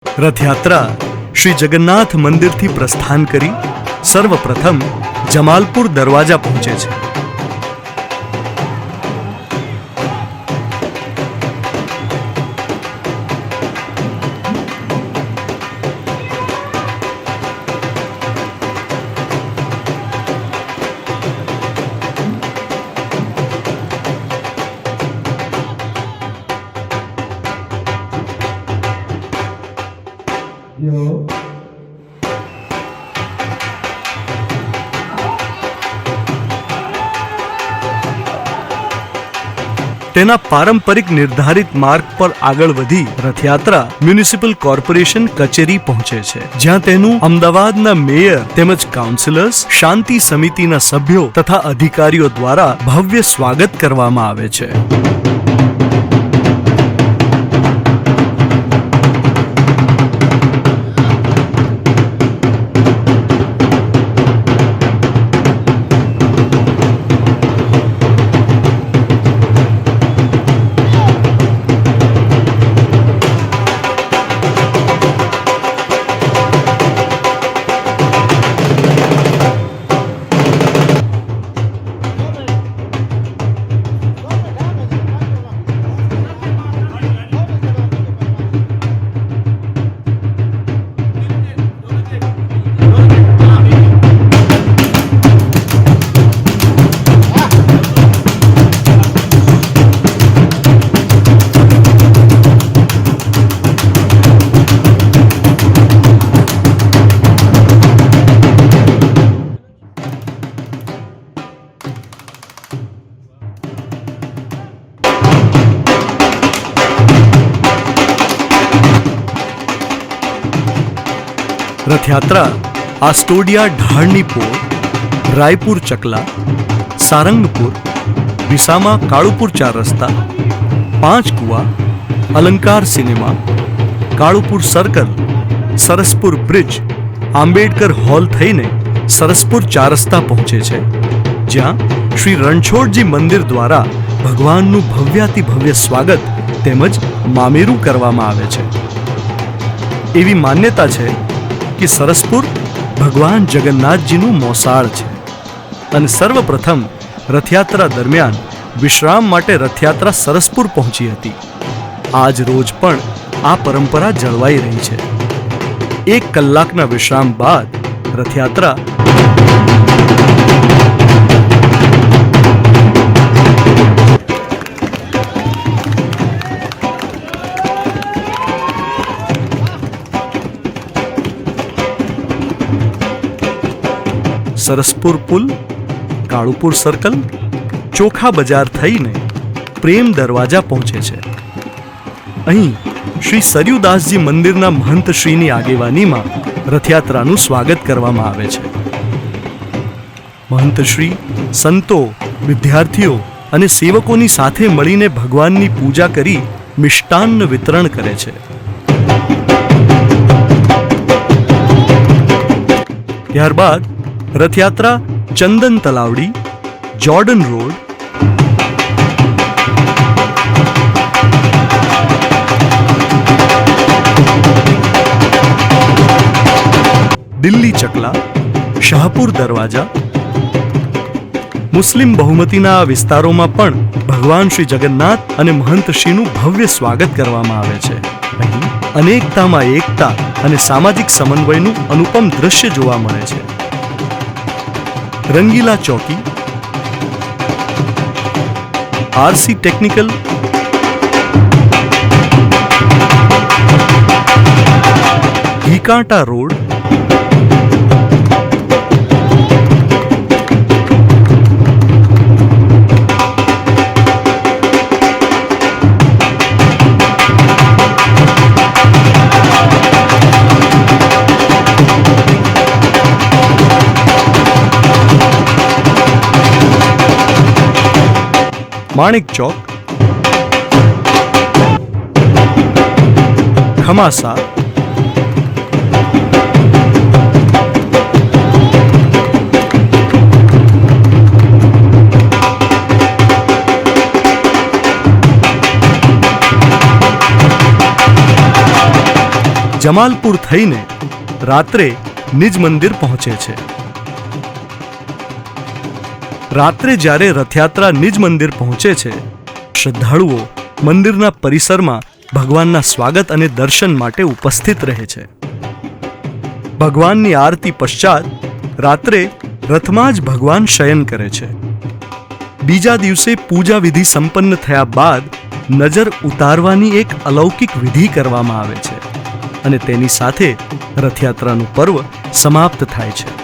રથયાત્રા શ્રી જગન્નાથ મંદિરથી પ્રસ્થાન કરી સર્વપ્રથમ જમાલપુર દરવાજા પહોંચે છે. તેના પારંપરિક નિર્ધારિત માર્ગ પર આગળ વધી રથયાત્રા મ્યુનિસિપલ કોર્પોરેશન કચેરી પહોંચે છે, જ્યાં તેનું અમદાવાદના મેયર તેમજ કાઉન્સિલર્સ, શાંતિ સમિતિના સભ્યો તથા અધિકારીઓ દ્વારા ભવ્ય સ્વાગત કરવામાં આવે છે. રથયાત્રા આસ્ટોડિયા ઢાળની પોળ, રાયપુર ચકલા, સારંગપુર, વિસામા કાળુપુર 4 રસ્તા, 5 Kuva, Alankar cinema, Kalupur circle, Saraspur bridge, Ambedkar hall થઈને સરસપુર 4 રસ્તા પહોંચે છે, જ્યાં શ્રી રણછોડજી મંદિર દ્વારા ભગવાનનું ભવ્યાતિ ભવ્ય સ્વાગત તેમજ મામેરું કરવામાં આવે છે. એવી માન્યતા છે કે સરસપુર ભગવાન જગન્નાથજીનું મોસાળ છે અને સર્વપ્રથમ રથયાત્રા દરમિયાન વિશ્રામ માટે રથયાત્રા સરસપુર પહોંચી હતી. આજ રોજ પણ આ પરંપરા જળવાઈ રહી છે. 1 કલાકના વિશ્રામ બાદ રથયાત્રા સરસપુર પુલ, કાળુપુર સર્કલ, ચોખા બજાર થઈને પ્રેમ દરવાજા પહોંચે છે. અહીં શ્રી સરયુદાસજી મંદિરના મહંત શ્રીની આગેવાનીમાં રથયાત્રાનું સ્વાગત કરવામાં આવે છે. મહંત શ્રી સંતો, વિદ્યાર્થીઓ અને સેવકોની સાથે મળીને ભગવાનની પૂજા કરી મિષ્ટાન્ન વિતરણ કરે છે. ત્યારબાદ રથયાત્રા ચંદન તલાવડી, જોર્ડન રોડ, દિલ્હી ચકલા, શાહપુર દરવાજા, મુસ્લિમ બહુમતીના આ વિસ્તારોમાં પણ ભગવાન શ્રી જગન્નાથ અને મહંત શ્રીનું ભવ્ય સ્વાગત કરવામાં આવે છે. અહીં અનેકતામાં એકતા અને સામાજિક સમન્વયનું અનુપમ દ્રશ્ય જોવા મળે છે. રંગીલા ચોકી, RC technical, ઘીકાંટા road, Manek Chowk, Khamasa, Jamalpur થઈને રાત્રે નિજ મંદિર પહોંચે છે. રાત્રે જ્યારે રથયાત્રા નિજ મંદિર પહોંચે છે, શ્રદ્ધાળુઓ મંદિરના પરિસરમાં ભગવાનના સ્વાગત અને દર્શન માટે ઉપસ્થિત રહે છે. ભગવાનની આરતી પશ્ચાત રાત્રે રથમાં જ ભગવાન શયન કરે છે. બીજા દિવસે પૂજા વિધિ સંપન્ન થયા બાદ નજર ઉતારવાની એક અલૌકિક વિધિ કરવામાં આવે છે અને તેની સાથે રથયાત્રાનું પર્વ સમાપ્ત થાય છે.